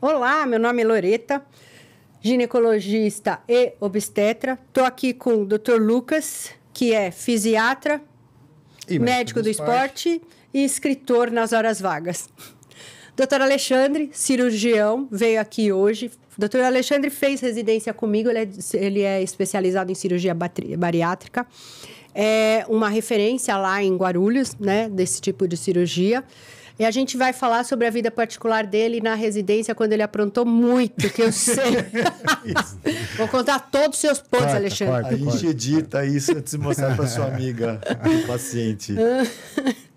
Olá, meu nome é Loreta, ginecologista e obstetra. Estou aqui com o Dr. Lucas, que é fisiatra, E médico do esporte e escritor nas horas vagas. Dr. Alexandre, cirurgião, veio aqui hoje. Dr. Alexandre fez residência comigo, ele é especializado em cirurgia bariátrica. É uma referência lá em Guarulhos, né, desse tipo de cirurgia. E a gente vai falar sobre a vida particular dele na residência, quando ele aprontou muito, que eu sei. Vou contar todos os seus pontos, Alexandre. A gente edita isso antes de mostrar para sua amiga, paciente.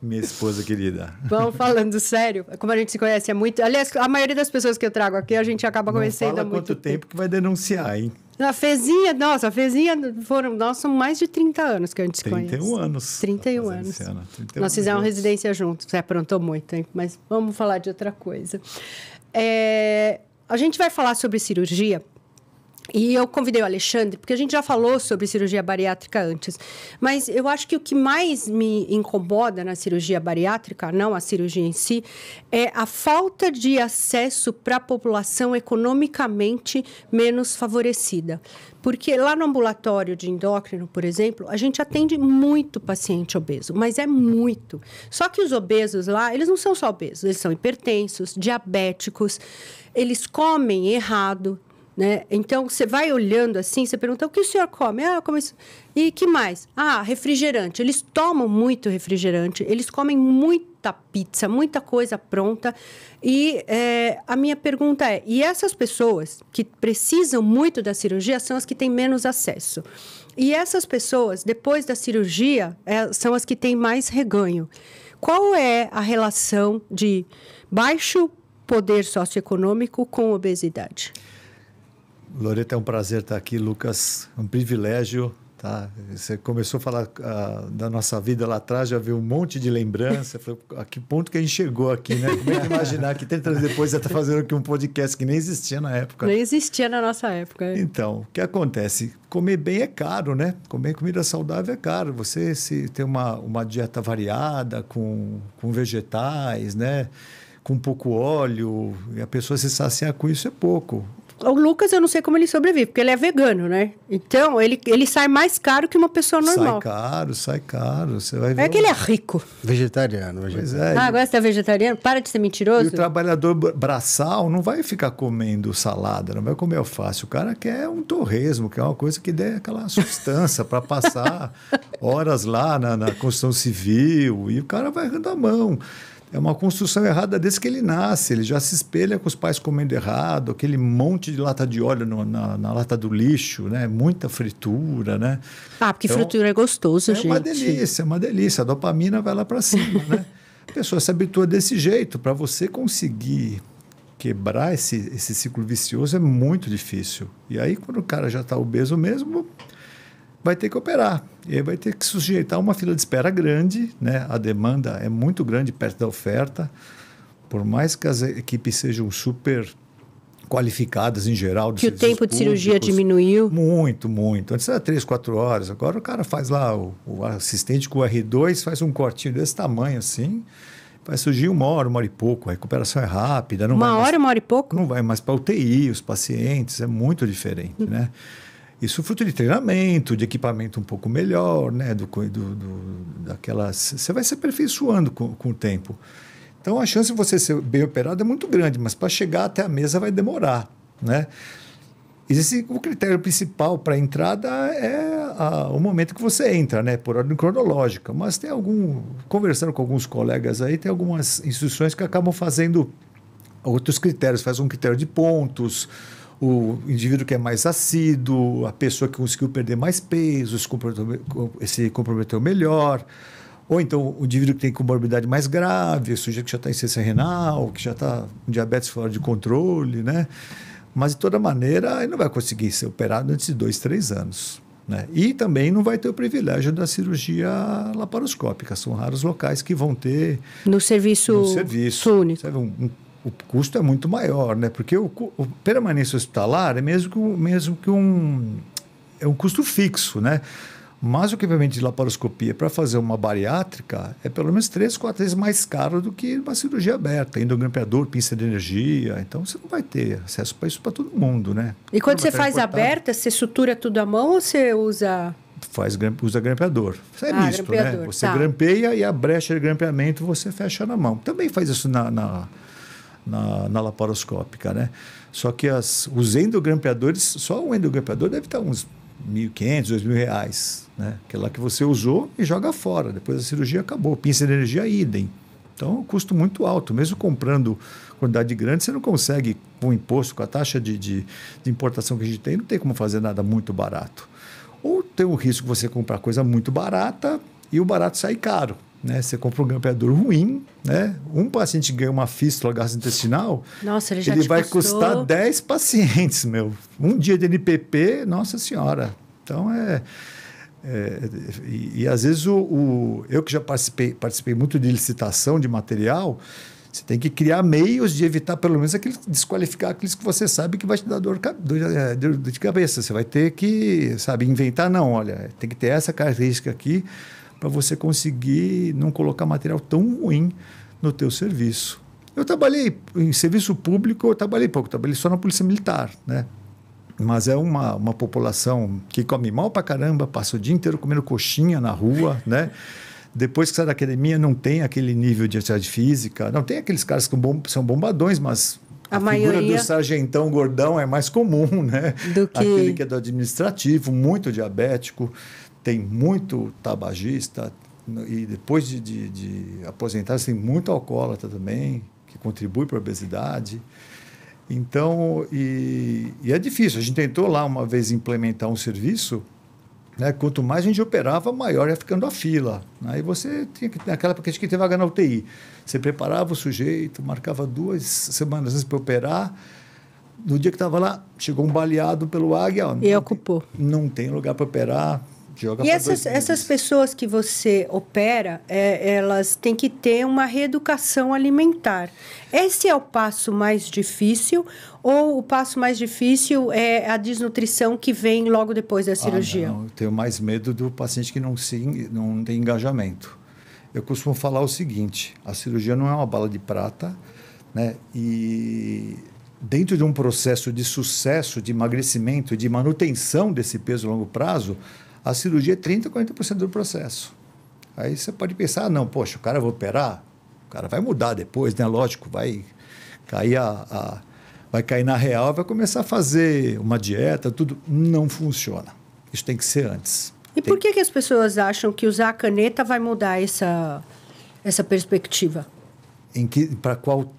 Minha esposa querida. Vamos falando sério, como a gente se conhece há muito... Aliás, a maioria das pessoas que eu trago aqui, a gente acaba conhecendo há muito tempo. Não fala quanto tempo que vai denunciar, hein? A Fezinha, são mais de 30 anos que a gente se conhece. 31 anos. 31 anos. Nós fizemos residência juntos. Você aprontou muito, hein? Mas vamos falar de outra coisa. A gente vai falar sobre cirurgia. E eu convidei o Alexandre, porque a gente já falou sobre cirurgia bariátrica antes. Mas eu acho que o que mais me incomoda na cirurgia bariátrica, não a cirurgia em si, é a falta de acesso para a população economicamente menos favorecida. Porque lá no ambulatório de endócrino, por exemplo, a gente atende muito paciente obeso, mas é muito. Só que os obesos lá, eles não são só obesos, eles são hipertensos, diabéticos, eles comem errado, né? Então, você vai olhando assim, você pergunta, o que o senhor come? Ah, eu como isso. E que mais? Ah, refrigerante. Eles tomam muito refrigerante, eles comem muita pizza, muita coisa pronta. E a minha pergunta é, e essas pessoas que precisam muito da cirurgia são as que têm menos acesso. E essas pessoas, depois da cirurgia, são as que têm mais reganho. Qual é a relação de baixo poder socioeconômico com obesidade? Loreta, é um prazer estar aqui, Lucas, um privilégio, tá? Você começou a falar da nossa vida lá atrás, já viu um monte de lembrança, falei, a que ponto que a gente chegou aqui, né? Como é que imaginar que 30 anos depois você está fazendo aqui um podcast que nem existia na época? Nem existia na nossa época. Então, o que acontece? Comer bem é caro, né? Comer comida saudável é caro. Você se tem uma dieta variada, com vegetais, né? Com pouco óleo, e a pessoa se saciar com isso é pouco. O Lucas, eu não sei como ele sobrevive, porque ele é vegano, né? Então, ele sai mais caro que uma pessoa normal. Sai caro. Você vai ver. É que ele é rico. Vegetariano. Pois é. Agora você é vegetariano? Para de ser mentiroso. E o trabalhador braçal não vai ficar comendo salada, não vai comer alface. O cara quer um torresmo, que é uma coisa que dê aquela substância para passar horas lá na construção civil. E o cara vai errando a mão. É uma construção errada desde que ele nasce. Ele já se espelha com os pais comendo errado, aquele monte de lata de óleo na lata do lixo, né? Muita fritura, né? Ah, porque então, fritura é gostoso, gente. É uma delícia. A dopamina vai lá para cima, né? A pessoa se habitua desse jeito. Para você conseguir quebrar esse ciclo vicioso é muito difícil. E aí, quando o cara já está obeso mesmo, vai ter que operar. E aí vai ter que sujeitar uma fila de espera grande, né? A demanda é muito grande perto da oferta. Por mais que as equipes sejam super qualificadas em geral. Que o tempo de cirurgia diminuiu? Muito, muito. Antes era 3, 4 horas. Agora o cara faz lá, o assistente com o R2 faz um cortinho desse tamanho assim. Vai surgir 1 hora, 1 hora e pouco. A recuperação é rápida. Não 1 hora, 1 hora e pouco? Não vai mais para UTI, os pacientes. É muito diferente, né? Isso fruto de treinamento, de equipamento um pouco melhor, né? Você vai se aperfeiçoando com o tempo. Então, a chance de você ser bem operado é muito grande, mas para chegar até a mesa vai demorar, né? O critério principal para a entrada é o momento que você entra, né? Por ordem cronológica. Mas conversando com alguns colegas aí, tem algumas instituições que acabam fazendo outros critérios. Faz um critério de pontos, o indivíduo que é mais assíduo, a pessoa que conseguiu perder mais peso, se comprometeu melhor, ou então o indivíduo que tem comorbidade mais grave, o sujeito que já está em insuficiência renal, que já está com diabetes fora de controle, né? Mas, de toda maneira, ele não vai conseguir ser operado antes de 2, 3 anos. Né? E também não vai ter o privilégio da cirurgia laparoscópica. São raros locais que vão ter... No serviço único. O custo é muito maior, né? Porque o permanência hospitalar é mesmo que um custo fixo, né? Mas o equipamento de laparoscopia para fazer uma bariátrica é pelo menos 3, 4 vezes mais caro do que uma cirurgia aberta, endogrampeador, pinça de energia. Então você não vai ter acesso para isso para todo mundo, né? E quando você faz aberta, você sutura tudo à mão ou você usa... Usa grampeador. Isso é misto, grampeador, né? Você grampeia e a brecha de grampeamento você fecha na mão. Também faz isso na laparoscópica, né? Só que os endogrampeadores, só um endogrampeador deve estar uns R$1.500, R$2.000, né? Aquela que você usou e joga fora. Depois a cirurgia acabou. Pinça de energia, idem. Então, é um custo muito alto. Mesmo comprando quantidade grande, você não consegue, com o imposto, com a taxa de importação que a gente tem, não tem como fazer nada muito barato. Ou tem o risco de você comprar coisa muito barata e o barato sai caro, né? Você compra um grampeador ruim, né? Um paciente ganha uma fístula gastrointestinal, nossa, ele vai custar 10 pacientes, meu. Um dia de NPP, nossa senhora. Então, e às vezes, eu que já participei muito de licitação de material, você tem que criar meios de evitar, pelo menos, desqualificar aqueles que você sabe que vai te dar dor de cabeça. Você vai ter que, sabe, inventar, não, olha, tem que ter essa característica aqui para você conseguir não colocar material tão ruim no teu serviço. Eu trabalhei em serviço público, eu trabalhei pouco, trabalhei só na Polícia Militar, né? Mas é uma população que come mal pra caramba, passa o dia inteiro comendo coxinha na rua, né? Depois que sai da academia, não tem aquele nível de atividade física. Não tem aqueles caras que são bombadões, mas a figura do sargentão gordão é mais comum, né? Aquele que é do administrativo, muito diabético, tem muito tabagista, e depois de aposentar, tem muito alcoólatra também, que contribui para a obesidade. Então, e é difícil. A gente tentou lá uma vez implementar um serviço, né? Quanto mais a gente operava, maior ia ficando a fila. Aí você tinha que, naquela época, a gente tinha vaga na UTI. Você preparava o sujeito, marcava 2 semanas antes para operar. No dia que estava lá, chegou um baleado pelo Águia. E ocupou. Não tem lugar para operar. E essas pessoas que você opera, elas têm que ter uma reeducação alimentar. Esse é o passo mais difícil ou o passo mais difícil é a desnutrição que vem logo depois da cirurgia? Não, eu tenho mais medo do paciente que não tem engajamento. Eu costumo falar o seguinte, a cirurgia não é uma bala de prata, né? E dentro de um processo de sucesso, de emagrecimento, de manutenção desse peso a longo prazo, a cirurgia é 30%, 40% do processo. Aí você pode pensar, não, poxa, o cara vai operar, o cara vai mudar depois, né? Lógico, vai cair na real, vai começar a fazer uma dieta, tudo. Não funciona. Isso tem que ser antes. E por que as pessoas acham que usar a caneta vai mudar essa perspectiva? Para qual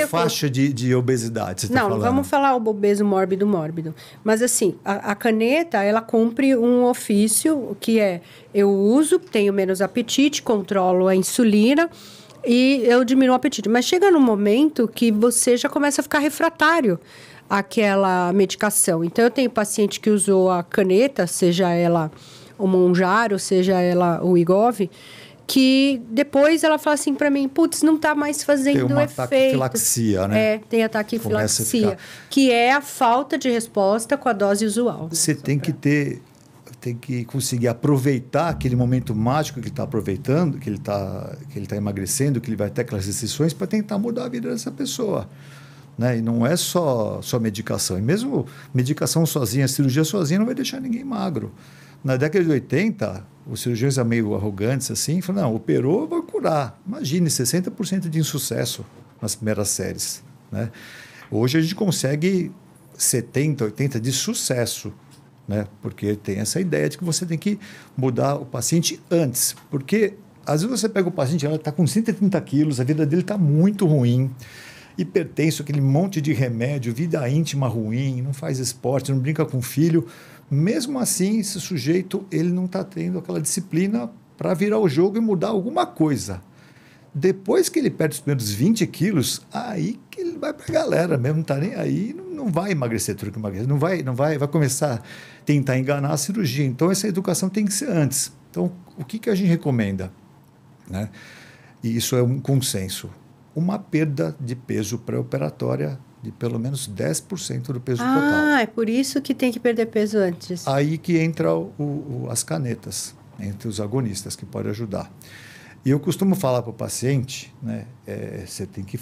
faixa de obesidade você está falando? Não, vamos falar o obeso mórbido. Mas, assim, a caneta, ela cumpre um ofício que é: eu uso, tenho menos apetite, controlo a insulina e eu diminuo o apetite. Mas chega num momento que você já começa a ficar refratário àquela medicação. Então, eu tenho paciente que usou a caneta, seja ela o Mounjaro, seja ela o Wegovy, que depois ela fala assim para mim, putz, não está mais fazendo efeito. Tem uma taquifilaxia, né? Tem a taquifilaxia, que é a falta de resposta com a dose usual. Você tem que conseguir aproveitar aquele momento mágico que ele está aproveitando, que ele está emagrecendo, que ele vai ter aquelas restrições para tentar mudar a vida dessa pessoa. Né? E não é só medicação. E mesmo medicação sozinha, cirurgia sozinha não vai deixar ninguém magro. Na década de 80, os cirurgiões eram meio arrogantes assim, falaram, não, operou, vai curar. Imagine, 60% de insucesso nas primeiras séries. Né? Hoje a gente consegue 70%, 80% de sucesso, né? Porque tem essa ideia de que você tem que mudar o paciente antes. Porque às vezes você pega o paciente, ela está com 130 quilos, a vida dele está muito ruim, hipertenso, aquele monte de remédio, vida íntima ruim, não faz esporte, não brinca com o filho. Mesmo assim, esse sujeito ele não está tendo aquela disciplina para virar o jogo e mudar alguma coisa. Depois que ele perde os primeiros 20 quilos, aí que ele vai para a galera mesmo, não está nem aí, não vai emagrecer tudo que emagrece, vai começar a tentar enganar a cirurgia. Então, essa educação tem que ser antes. Então, o que a gente recomenda? Né? E isso é um consenso. Uma perda de peso pré-operatória de pelo menos 10% do peso total. Ah, é por isso que tem que perder peso antes. Aí que entra as canetas, entre os agonistas, que pode ajudar. E eu costumo falar para o paciente, né, você tem que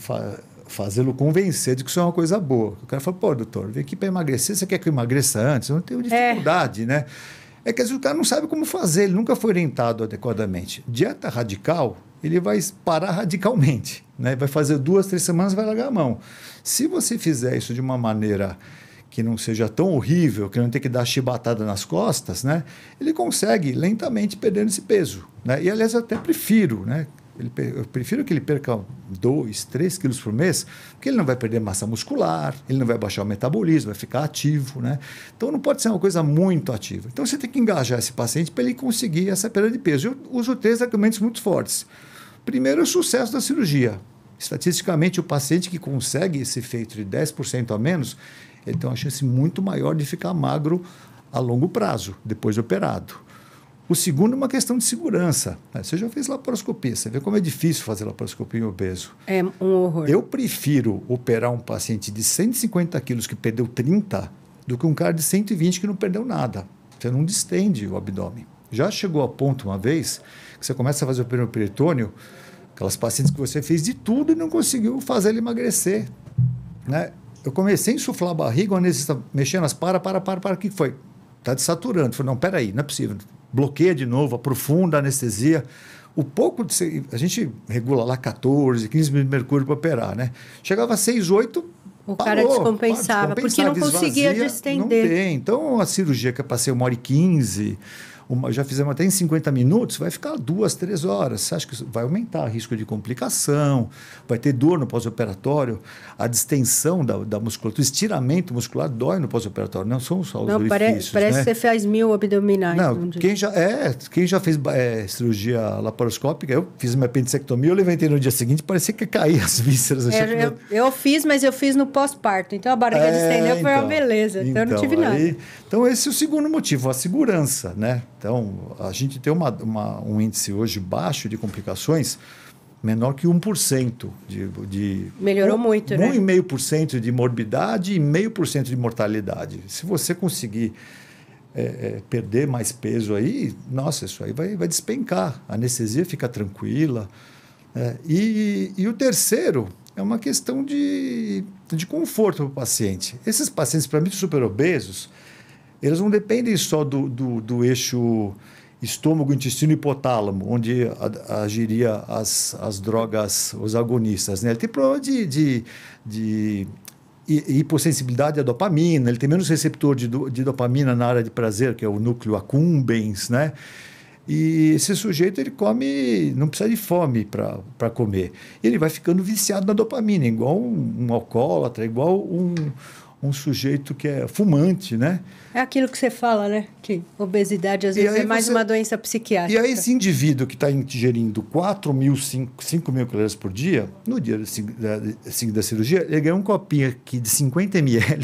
fazê-lo convencer de que isso é uma coisa boa. O cara fala, pô, doutor, vem aqui para emagrecer, você quer que eu emagreça antes? Eu não tenho dificuldade, né? É que às vezes o cara não sabe como fazer, ele nunca foi orientado adequadamente. Dieta radical, ele vai parar radicalmente, né? Vai fazer 2, 3 semanas e vai largar a mão. Se você fizer isso de uma maneira que não seja tão horrível, que não tenha que dar chibatada nas costas, né? Ele consegue lentamente perdendo esse peso, né? E, aliás, eu até prefiro, né? Eu prefiro que ele perca 2, 3 quilos por mês, porque ele não vai perder massa muscular, ele não vai baixar o metabolismo, vai ficar ativo, né? Então, não pode ser uma coisa muito ativa. Então, você tem que engajar esse paciente para ele conseguir essa perda de peso. Eu uso 3 argumentos muito fortes. Primeiro, o sucesso da cirurgia. Estatisticamente, o paciente que consegue esse efeito de 10% a menos, ele tem uma chance muito maior de ficar magro a longo prazo, depois de operado. O segundo é uma questão de segurança. Você já fez laparoscopia, você vê como é difícil fazer laparoscopia em obeso. É um horror. Eu prefiro operar um paciente de 150 quilos que perdeu 30 do que um cara de 120 que não perdeu nada. Você não distende o abdômen. Já chegou a ponto uma vez que você começa a fazer o peritônio, aquelas pacientes que você fez de tudo e não conseguiu fazer ele emagrecer, né? Eu comecei a insuflar a barriga, o anestesista mexendo as para, o que foi? Está desaturando. Eu falei, não, peraí, não é possível. Bloqueia de novo, aprofunda a anestesia. A gente regula lá 14, 15 mil de mercúrio para operar, né? Chegava a 6, 8, o cara descompensava, porque não conseguia distender. Não tem. Então, a cirurgia que é para ser 1h15, já fizemos até em 50 minutos, vai ficar 2, 3 horas. Você acha que isso vai aumentar o risco de complicação, vai ter dor no pós-operatório, a distensão da musculatura, o estiramento muscular dói no pós-operatório, não são só os orifícios. Parece né? que você faz 1000 abdominais. Não, quem já fez cirurgia laparoscópica, eu fiz uma apendicectomia, eu levantei no dia seguinte, parecia que caía as vísceras. Eu fiz, mas eu fiz no pós-parto, então a barriga distendeu, foi uma beleza, então eu não tive nada. Então esse é o segundo motivo, a segurança, né? Então, a gente tem um índice hoje baixo de complicações, menor que 1% de melhorou muito, né? 1,5% de morbidade e 0,5% de mortalidade. Se você conseguir perder mais peso aí, nossa, isso aí vai despencar. A anestesia fica tranquila. E o terceiro é uma questão de conforto para o paciente. Esses pacientes, para mim, super obesos, eles não dependem só do eixo estômago, intestino e hipotálamo, onde agiria as drogas, os agonistas, né? Ele tem problema de hipossensibilidade à dopamina, ele tem menos receptor de dopamina na área de prazer, que é o núcleo accumbens, né? E esse sujeito, ele come, não precisa de fome para comer. Ele vai ficando viciado na dopamina, igual um alcoólatra, igual um sujeito que é fumante, né? É aquilo que você fala, né? Que obesidade, às vezes, é mais uma doença psiquiátrica. E aí, esse indivíduo que está ingerindo 5 mil calorias por dia, no dia da cirurgia, ele ganha um copinho aqui de 50 ml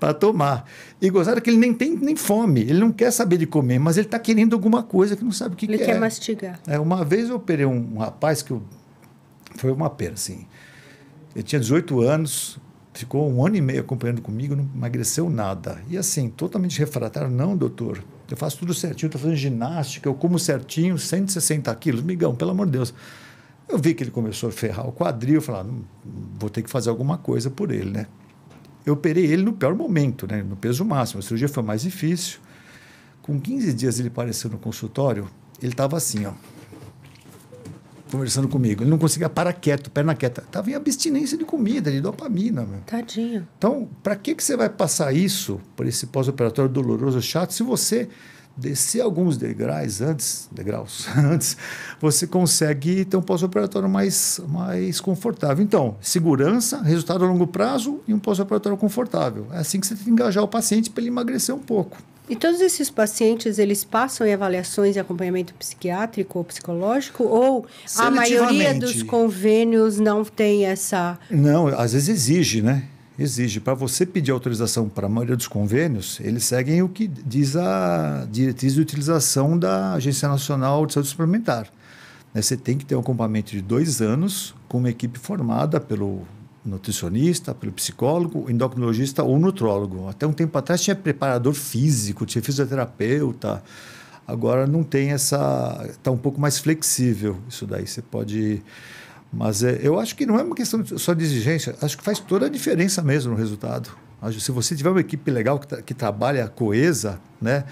para tomar. E gozado que ele nem tem nem fome, ele não quer saber de comer, mas ele está querendo alguma coisa que não sabe o que ele quer mastigar. Uma vez eu operei um rapaz que foi uma pena, assim. Ele tinha 18 anos, ficou 1 ano e meio acompanhando comigo, não emagreceu nada. E assim, totalmente refratário. Não, doutor, eu faço tudo certinho, estou fazendo ginástica, eu como certinho, 160 quilos. Migão, pelo amor de Deus. Eu vi que ele começou a ferrar o quadril, eu falei, vou ter que fazer alguma coisa por ele, né? Eu operei ele no pior momento, né? No peso máximo. A cirurgia foi mais difícil. Com 15 dias ele apareceu no consultório, ele estava assim, ó, conversando comigo. Ele não conseguia parar quieto, perna quieta. Estava em abstinência de comida, de dopamina. Meu. Tadinho. Então, para que você vai passar isso, por esse pós-operatório doloroso, chato, se você descer alguns degraus antes, você consegue ter um pós-operatório mais confortável. Então, segurança, resultado a longo prazo e um pós-operatório confortável. É assim que você tem que engajar o paciente para ele emagrecer um pouco. E todos esses pacientes, eles passam em avaliações e acompanhamento psiquiátrico ou psicológico? Ou a maioria dos convênios não tem essa... Não, às vezes exige, né? Exige. Para você pedir autorização para a maioria dos convênios, eles seguem o que diz a diretriz de utilização da Agência Nacional de Saúde Suplementar. Você tem que ter um acompanhamento de 2 anos com uma equipe formada pelo nutricionista, pelo psicólogo, endocrinologista ou nutrólogo. Até um tempo atrás tinha preparador físico, tinha fisioterapeuta. Agora não tem essa... Está um pouco mais flexível isso daí. Você pode... Mas eu acho que não é uma questão só de exigência. Acho que faz toda a diferença mesmo no resultado. Se você tiver uma equipe legal que trabalha coesa, né?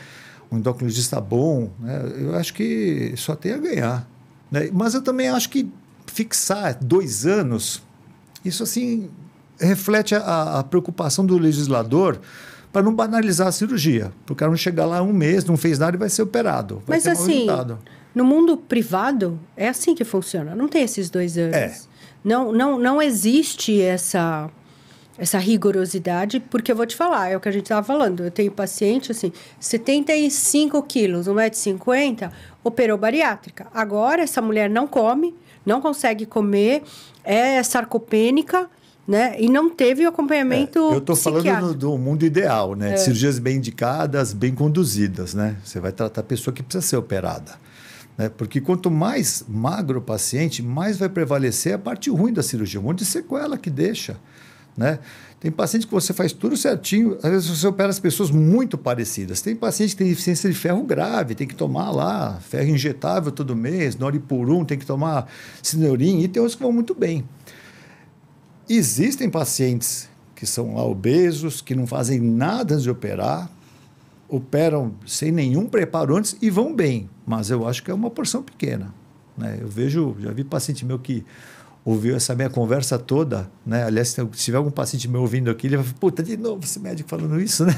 Um endocrinologista bom, né? Eu acho que só tem a ganhar. Né? Mas eu também acho que fixar 2 anos, isso assim reflete a preocupação do legislador para não banalizar a cirurgia. Para o cara não chegar lá 1 mês, não fez nada e vai ser operado. Vai Mas ter assim, resultado. No mundo privado, é assim que funciona. Não tem esses 2 anos. Não existe essa rigorosidade, porque eu vou te falar, é o que a gente estava falando. Eu tenho paciente, assim, 75 quilos, 1,50 m, operou bariátrica. Agora, essa mulher não come, não consegue comer, é sarcopênica, né? E não teve o acompanhamento eu estou falando do mundo ideal, né? De cirurgias bem indicadas, bem conduzidas, né? Você vai tratar a pessoa que precisa ser operada. Né? Porque quanto mais magro o paciente, mais vai prevalecer a parte ruim da cirurgia, um monte de sequela que deixa. Né? Tem paciente que você faz tudo certinho, às vezes você opera as pessoas muito parecidas. Tem paciente que tem deficiência de ferro grave, tem que tomar lá ferro injetável todo mês, Noripurum, tem que tomar Sinurin, e tem outros que vão muito bem. Existem pacientes que são lá obesos, que não fazem nada antes de operar, operam sem nenhum preparo antes e vão bem, mas eu acho que é uma porção pequena. Né? Já vi paciente meu que ouviu essa minha conversa toda, né? Aliás, se tiver algum paciente meu ouvindo aqui, ele vai falar, puta, de novo esse médico falando isso, né?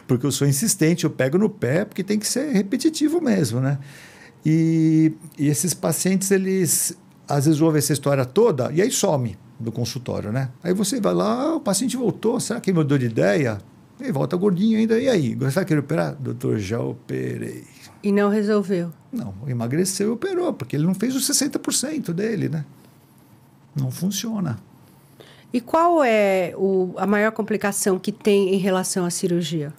Porque eu sou insistente, eu pego no pé, porque tem que ser repetitivo mesmo, né? E esses pacientes, eles às vezes ouvem essa história toda e aí some do consultório, né? Aí você vai lá, o paciente voltou, será que ele mudou de ideia? E volta gordinho ainda, e aí? Você vai querer operar? Doutor, já operei. E não resolveu? Não, emagreceu e operou, porque ele não fez os 60% dele, né? Não funciona. E qual é a maior complicação que tem em relação à cirurgia?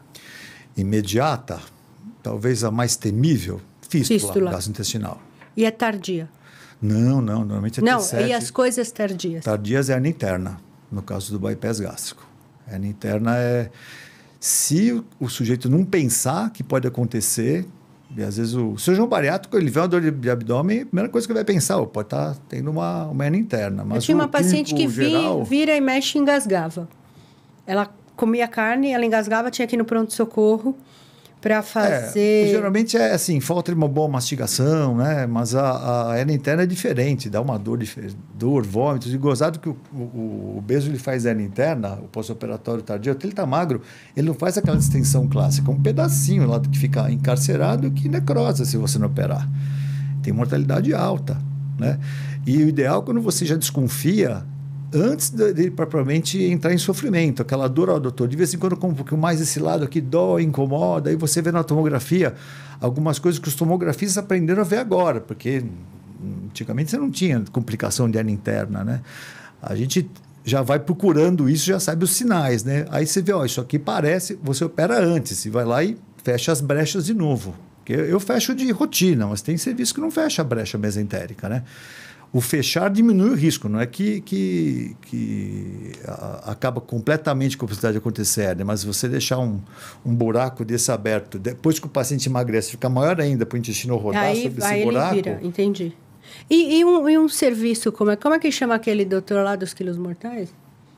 Imediata, talvez a mais temível, fístula gastrointestinal. E é tardia? Não, normalmente é T7. Não, e as coisas tardias? Tardias é hernia interna, no caso do bypass gástrico. A hernia interna é... Se o sujeito não pensar que pode acontecer... E às vezes o cirurgião bariátrico, ele vê uma dor de abdômen, a primeira coisa que ele vai pensar, pode estar tendo uma hernia interna. Mas eu tinha uma paciente que vira e mexe e engasgava. Ela comia carne, ela engasgava, tinha que ir no pronto-socorro para fazer... geralmente é assim, falta de uma boa mastigação, né? Mas a hernia interna é diferente, dá uma dor, vômitos. E gozado que o obeso ele faz hernia interna, o pós-operatório tardio, até ele está magro, ele não faz aquela distensão clássica, um pedacinho lá que fica encarcerado que necrosa se você não operar. Tem mortalidade alta, né? E o ideal, quando você já desconfia, antes de propriamente entrar em sofrimento, aquela dor, doutor, de vez em quando com um pouquinho mais esse lado aqui dói, incomoda, aí você vê na tomografia algumas coisas que os tomografistas aprenderam a ver agora, porque antigamente você não tinha complicação de hernia interna, né? A gente já vai procurando isso, já sabe os sinais, né? Aí você vê, isso aqui parece, você opera antes, e vai lá e fecha as brechas de novo. Eu fecho de rotina, mas tem serviço que não fecha a brecha mesentérica, né? O fechar diminui o risco, não é que acaba completamente com a possibilidade de acontecer, né? Mas você deixar um buraco desse aberto, depois que o paciente emagrece, fica maior ainda para o intestino rodar sobre esse buraco. Ele vira, entendi. E um serviço, como é que chama aquele doutor lá dos quilos mortais?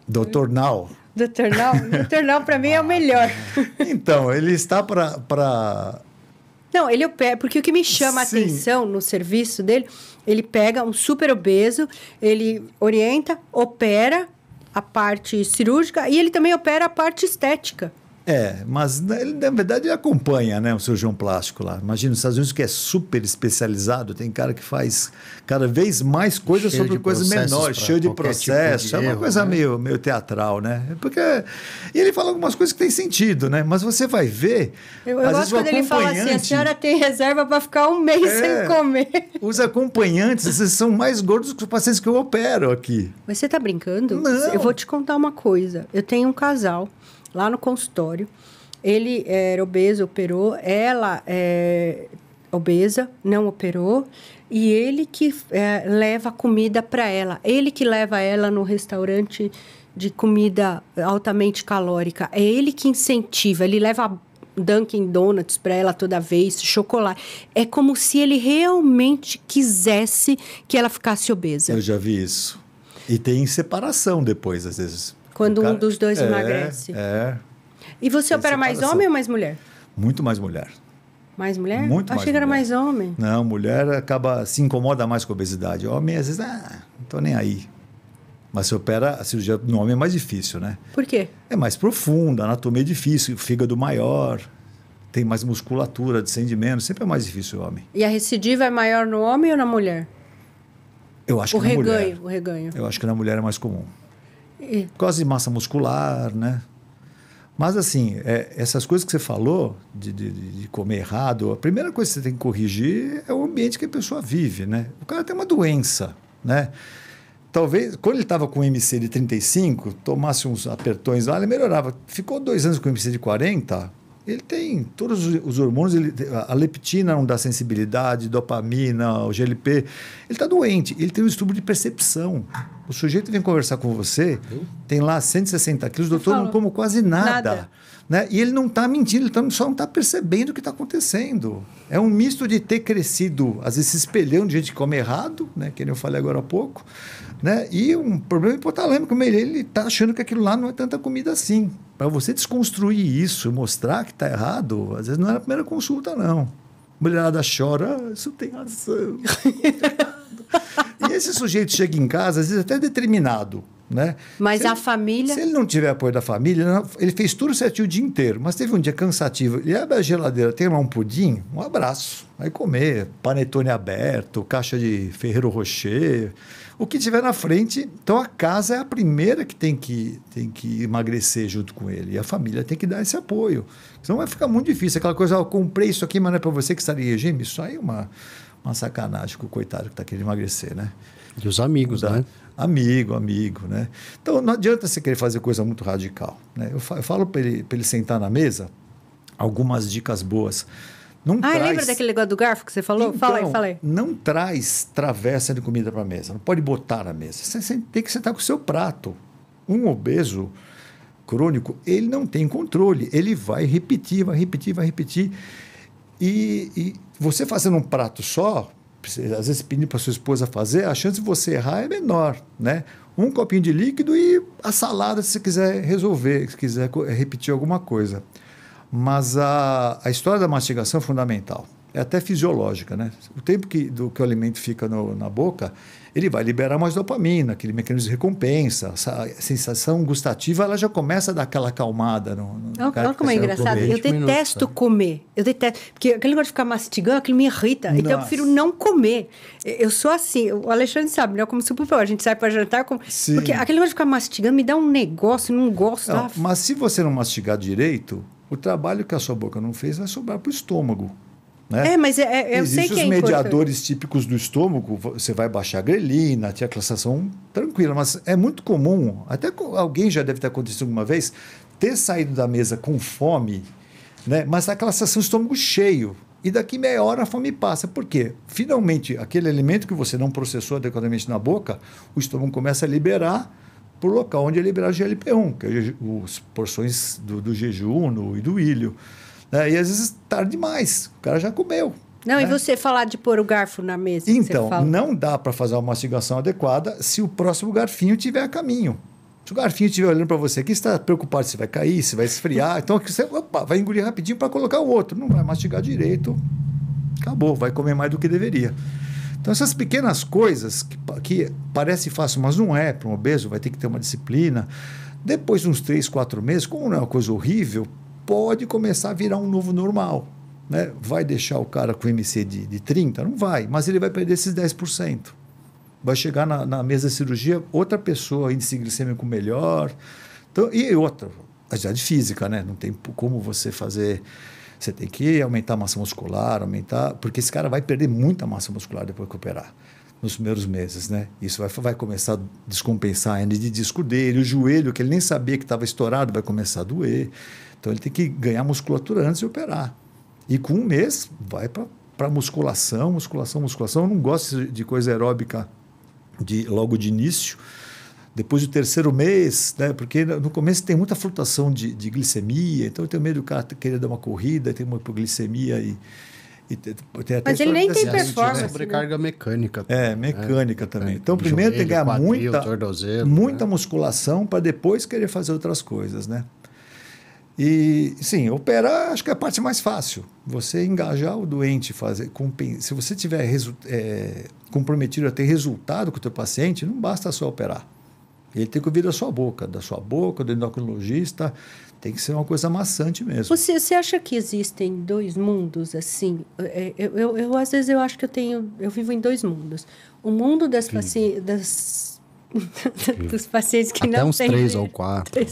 Doutor Nau. Doutor Nau? Doutor Nau, para mim, é o melhor. Então, ele está para... Não, ele opera, porque o que me chama a atenção no serviço dele, ele pega um super obeso, ele orienta, opera a parte cirúrgica e ele também opera a parte estética. Mas ele, na verdade, ele acompanha, né, o cirurgião plástico lá. Imagina, nos Estados Unidos, que é super especializado, tem cara que faz cada vez mais coisas sobre coisas menores, cheio de processo. Tipo de erro, é uma coisa meio teatral, né? E ele fala algumas coisas que têm sentido, né? Mas você vai ver... Eu gosto quando ele fala assim, a senhora tem reserva para ficar 1 mês sem comer. Os acompanhantes, esses são mais gordos que os pacientes que eu opero aqui. Mas você está brincando? Não. Eu vou te contar uma coisa. Eu tenho um casal lá no consultório, ele era obeso, operou, ela é obesa, não operou, E ele que leva comida para ela. Ele que leva ela no restaurante de comida altamente calórica. É ele que incentiva. Ele leva Dunkin' Donuts para ela toda vez, chocolate. É como se ele realmente quisesse que ela ficasse obesa. Eu já vi isso. E tem separação depois, às vezes. Quando um dos dois emagrece. E você opera mais homem ou mais mulher? Muito mais mulher. Mais mulher? Muito mais Achei que era mais homem. Não, mulher se incomoda mais com a obesidade. Homem, às vezes, não tô nem aí. Mas se opera, a cirurgia no homem é mais difícil, né? Por quê? É mais profunda, a anatomia é difícil, o fígado maior, tem mais musculatura, descende menos, sempre é mais difícil o homem. E a recidiva é maior no homem ou na mulher? Eu acho que na mulher. O reganho. Eu acho que na mulher é mais comum. Por causa de massa muscular, né? Mas, assim, essas coisas que você falou, de comer errado, a primeira coisa que você tem que corrigir é o ambiente que a pessoa vive, né? O cara tem uma doença, né? Talvez, quando ele estava com MC de 35, tomasse uns apertões lá, ele melhorava. Ficou 2 anos com MC de 40, ele tem todos os hormônios, a leptina não dá sensibilidade, dopamina, o GLP. Ele está doente, ele tem um distúrbio de percepção. O sujeito vem conversar com você, tem lá 160 quilos, o doutor não come quase nada. Né? E ele não está mentindo, ele só não está percebendo o que está acontecendo. É um misto de ter crescido, às vezes se espelhando de gente que come errado, né? Que nem eu falei agora há pouco, né? E um problema hipotalâmico, ele está achando que aquilo lá não é tanta comida assim. Para você desconstruir isso e mostrar que está errado, às vezes não é na primeira consulta, não. A mulherada chora, isso tem razão. E esse sujeito chega em casa, às vezes até determinado, né? Mas a família... Se ele não tiver apoio da família, ele fez tudo certinho o dia inteiro, mas teve um dia cansativo, ele abre a geladeira, tem lá um pudim, um abraço, vai comer, panetone aberto, caixa de Ferrero Rocher, o que tiver na frente. Então a casa é a primeira que tem que emagrecer junto com ele, e a família tem que dar esse apoio, senão vai ficar muito difícil, aquela coisa, eu comprei isso aqui, mas não é para você que está em regime, isso aí é uma sacanagem com o coitado que está querendo emagrecer, né? E os amigos, né? Amigo, né? Então, não adianta você querer fazer coisa muito radical, né? Eu falo para ele sentar na mesa, algumas dicas boas. Lembra daquele negócio do garfo que você falou? Então, fala aí. Não traz travessa de comida para a mesa, não pode botar na mesa. Você tem que sentar com o seu prato. Um obeso crônico, ele não tem controle, ele vai repetir. E você fazendo um prato só, às vezes pedindo para sua esposa fazer, a chance de você errar é menor, né? Um copinho de líquido e a salada, se você quiser resolver, se quiser repetir alguma coisa. Mas a história da mastigação é fundamental. É até fisiológica, né? O tempo que o alimento fica na boca, ele vai liberar mais dopamina, aquele mecanismo de recompensa. A sensação gustativa, ela já começa a dar aquela acalmada. Olha como é engraçado. Eu detesto comer. Eu detesto. Porque aquele negócio de ficar mastigando, aquilo me irrita. Então eu prefiro não comer. Eu sou assim. O Alexandre sabe, né? Eu como super pão. A gente sai para jantar. Porque aquele negócio de ficar mastigando me dá um negócio, não gosto. Não, mas se você não mastigar direito, o trabalho que a sua boca não fez vai sobrar para o estômago. Né? Mas eu sei que é Existem os mediadores típicos do estômago, você vai baixar a grelina, ter a classação tranquila, mas é muito comum, até alguém já deve ter acontecido alguma vez, ter saído da mesa com fome, né? Mas a classação do estômago cheio, e daqui meia hora a fome passa. Por quê? Finalmente, aquele alimento que você não processou adequadamente na boca, o estômago começa a liberar para o local onde é liberar o GLP-1, que é as porções do jejum e do ilho. E às vezes tarde demais, o cara já comeu. Não, né? E você falar de pôr o garfo na mesa? Então, não dá para fazer uma mastigação adequada se o próximo garfinho estiver a caminho. Se o garfinho estiver olhando para você aqui, você está preocupado se vai cair, se vai esfriar. Então, você vai engolir rapidinho para colocar o outro. Não vai mastigar direito, acabou, vai comer mais do que deveria. Então, essas pequenas coisas que parece fácil, mas não é para um obeso, vai ter que ter uma disciplina. Depois de uns 3, 4 meses, como não é uma coisa horrível, pode começar a virar um novo normal, né? Vai deixar o cara com MC de 30? Não vai, mas ele vai perder esses 10%. Vai chegar na mesa de cirurgia outra pessoa, índice glicêmico melhor. Então, e outra, atividade física, né? Não tem como você fazer... Você tem que aumentar a massa muscular, porque esse cara vai perder muita massa muscular depois que operar, nos primeiros meses, né? Isso vai começar a descompensar a hernia de disco dele, o joelho, que ele nem sabia que estava estourado, vai começar a doer. Então, ele tem que ganhar musculatura antes de operar. E com 1 mês, vai para para musculação. Eu não gosto de coisa aeróbica logo de início. Depois do terceiro mês, né? Porque no começo tem muita flutuação de glicemia, então eu tenho medo do cara querer dar uma corrida, tem uma hipoglicemia tem até. Mas ele nem tem performance. Sobrecarga mecânica. Mecânica também. Então, primeiro tem que ganhar muita musculação para depois querer fazer outras coisas, né? E, sim, operar acho que é a parte mais fácil. Você engajar o doente, se você tiver comprometido a ter resultado com o teu paciente, não basta só operar. Ele tem que ouvir da sua boca, do endocrinologista, tem que ser uma coisa maçante mesmo. Você acha que existem dois mundos, assim? Às vezes, eu acho que eu vivo em dois mundos. O mundo dos pacientes que até não uns tem... 3 ou 4.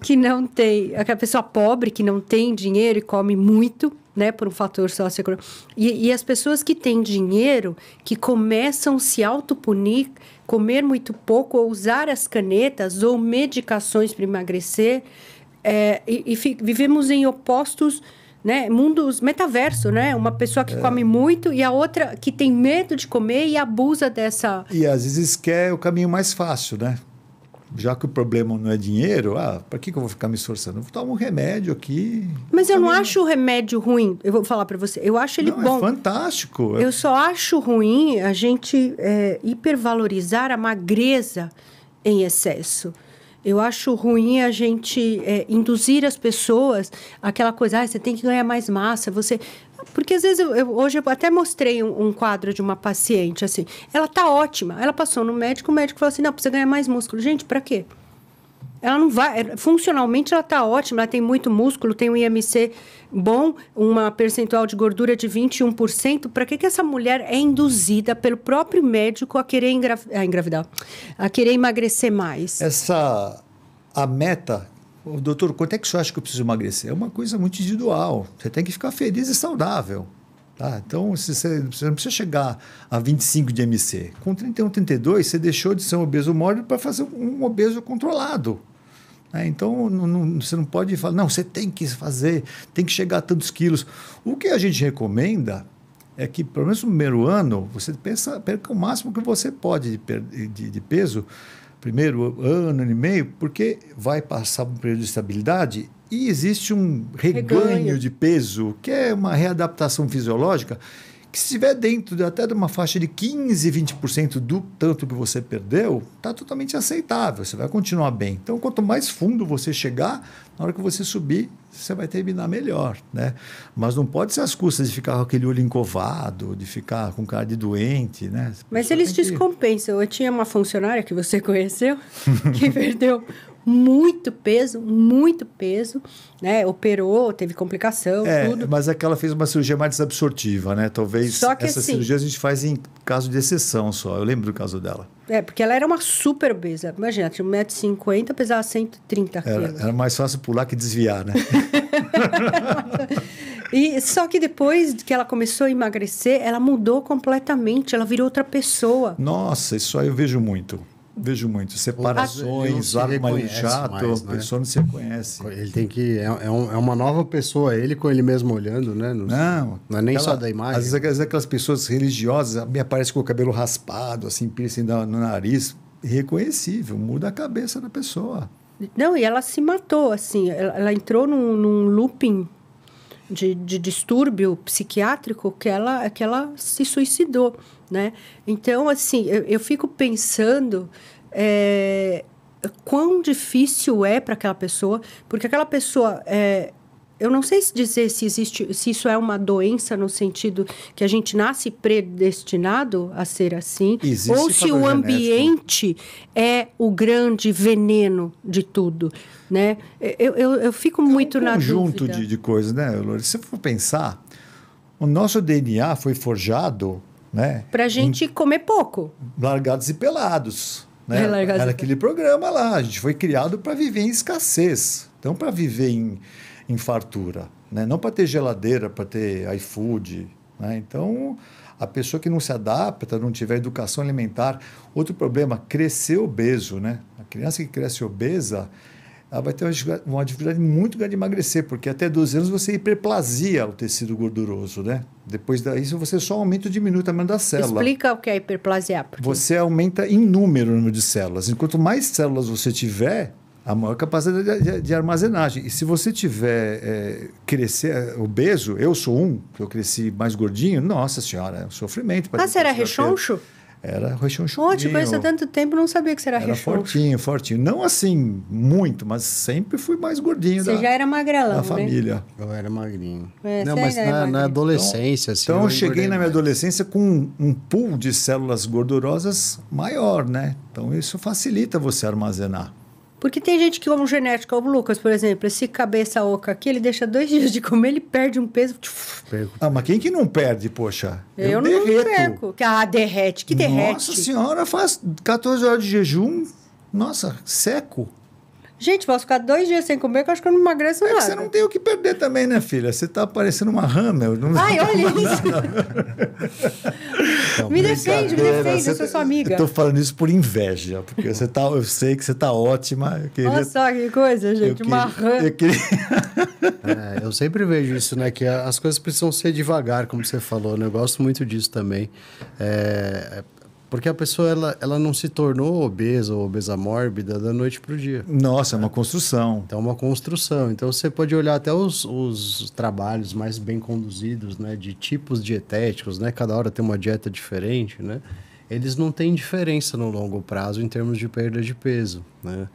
Que não tem... Aquela pessoa pobre que não tem dinheiro e come muito, né, por um fator socioeconômico. E as pessoas que têm dinheiro, que começam a se autopunir, comer muito pouco, ou usar as canetas ou medicações para emagrecer. Vivemos em opostos, né, mundos metaverso, né? Uma pessoa que come muito e a outra que tem medo de comer e abusa dessa... E às vezes quer o caminho mais fácil, né? Já que o problema não é dinheiro, para que eu vou ficar me esforçando? Eu vou tomar um remédio aqui. Mas eu não acho o remédio ruim. Eu vou falar para você. Eu acho ele bom. É fantástico. Eu só acho ruim a gente hipervalorizar a magreza em excesso. Eu acho ruim a gente induzir as pessoas àquela coisa, você tem que ganhar mais massa, Porque, às vezes, hoje eu até mostrei um quadro de uma paciente, assim, ela tá ótima, ela passou no médico, o médico falou assim, não, precisa ganhar mais músculo. Gente, para quê? Ela não vai... Funcionalmente, ela tá ótima, ela tem muito músculo, tem um IMC bom, uma percentual de gordura de 21%. Para que essa mulher é induzida pelo próprio médico a querer engravidar, a querer emagrecer mais? A meta... Doutor, quanto é que você acha que eu preciso emagrecer? É uma coisa muito individual. Você tem que ficar feliz e saudável. Tá? Então, você não precisa chegar a 25 de MC. Com 31, 32, você deixou de ser um obeso mórbido para fazer um obeso controlado. Então, você não pode falar, não, você tem que fazer, tem que chegar a tantos quilos. O que a gente recomenda é que, pelo menos no primeiro ano, você perca o máximo que você pode de peso, primeiro ano e meio, porque vai passar por um período de estabilidade e existe um reganho de peso, que é uma readaptação fisiológica, que se estiver dentro até de uma faixa de 15%, 20% do tanto que você perdeu, está totalmente aceitável, você vai continuar bem. Então, quanto mais fundo você chegar, na hora que você subir, você vai terminar melhor, né? Mas não pode ser às custas de ficar com aquele olho encovado, de ficar com cara de doente, né? Mas eles descompensam. Eu tinha uma funcionária que você conheceu, que perdeu muito peso, né? Operou, teve complicação, tudo. Mas é que ela fez uma cirurgia mais desabsortiva, né? Talvez só que essa cirurgia a gente faz em caso de exceção só. Eu lembro do caso dela. Porque ela era uma super obesa. Imagina, tinha 1,50 m, pesava 130 quilos. Era mais fácil pular que desviar, né? Só que depois que ela começou a emagrecer, ela mudou completamente, ela virou outra pessoa. Nossa, isso aí eu vejo muito. Separações, largo mais chato, a pessoa não se reconhece. Ele tem que... É uma nova pessoa, ele com ele mesmo olhando, né? Não é nem só da imagem. Às vezes aquelas pessoas religiosas me aparecem com o cabelo raspado, assim, piercing no nariz, irreconhecível, muda a cabeça da pessoa. Não, e ela se matou, assim, ela entrou num looping de distúrbio psiquiátrico que ela se suicidou, né? Então, assim, eu fico pensando quão difícil é para aquela pessoa, porque aquela pessoa... eu não sei dizer se isso é uma doença no sentido que a gente nasce predestinado a ser assim, ou se o ambiente é o grande veneno de tudo, né? Eu fico muito na dúvida. É um conjunto de coisas, né, Lourdes? Se você for pensar, o nosso DNA foi forjado, né? Para a gente comer pouco. Largados e pelados. Né? Era aquele programa lá. A gente foi criado para viver em escassez, não para viver em fartura, né? Não para ter geladeira, para ter iFood, né? Então, a pessoa que não se adapta, não tiver educação alimentar... Outro problema, crescer obeso, né? A criança que cresce obesa, ela vai ter uma dificuldade muito grande de emagrecer, porque até 12 anos você hiperplasia o tecido gorduroso, né? Depois disso, você só aumenta ou diminui o tamanho da célula. Explica o que é hiperplasia. Você aumenta em número de células. Enquanto mais células você tiver, a maior capacidade de armazenagem. E se você tiver crescer obeso, eu sou que eu cresci mais gordinho, nossa senhora, é um sofrimento. Você era rechoncho? Era rechoncho. Te conheço há tanto tempo, não sabia que você era rechoncho. Fortinho. Não assim, muito, mas sempre fui mais gordinho já era magrelão, da família. Né? Eu era magrinho. Não, mas na adolescência... Então eu cheguei na minha adolescência com um pool de células gordurosas maior, né? Então isso facilita você armazenar. Porque tem gente que, como genética, o Lucas, por exemplo, esse cabeça oca aqui, ele deixa 2 dias de comer, ele perde um peso. Mas quem que não perde, poxa? Eu não perco. Derrete. Que derrete? Nossa senhora, faz 14 horas de jejum. Nossa, seco. Gente, posso ficar 2 dias sem comer, que eu acho que eu não emagreço nada. Você não tem o que perder também, né, filha? Você tá parecendo uma Hammer. Ai, olha isso. Me defende, eu sou sua amiga. Eu tô falando isso por inveja, porque eu sei que você tá ótima. Olha só que coisa, gente, uma Hammer. Eu sempre vejo isso, né? Que as coisas precisam ser devagar, como você falou, né? Eu gosto muito disso também. Porque a pessoa, ela não se tornou obesa ou obesa mórbida da noite para o dia. Nossa, é uma construção. Então, é uma construção. Então, você pode olhar até os trabalhos mais bem conduzidos, né? De tipos dietéticos, né? Cada hora tem uma dieta diferente, né? Eles não têm diferença no longo prazo em termos de perda de peso, né?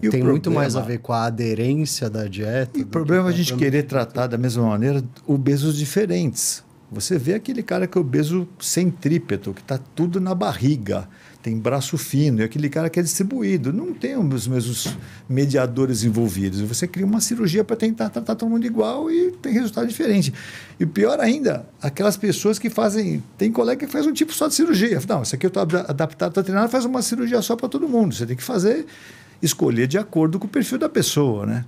Tem muito mais a ver com a aderência da dieta. E o problema é a gente querer tratar da mesma maneira obesos diferentes. Você vê aquele cara que é obeso centrípeto, que está tudo na barriga, tem braço fino, e aquele cara que é distribuído. Não tem os mesmos mediadores envolvidos. Você cria uma cirurgia para tentar tratar todo mundo igual e tem resultado diferente. E pior ainda, aquelas pessoas que fazem... Tem colega que faz um tipo só de cirurgia. Não, isso aqui eu estou adaptado, estou treinado, faz uma cirurgia só para todo mundo. Você tem que escolher de acordo com o perfil da pessoa, né?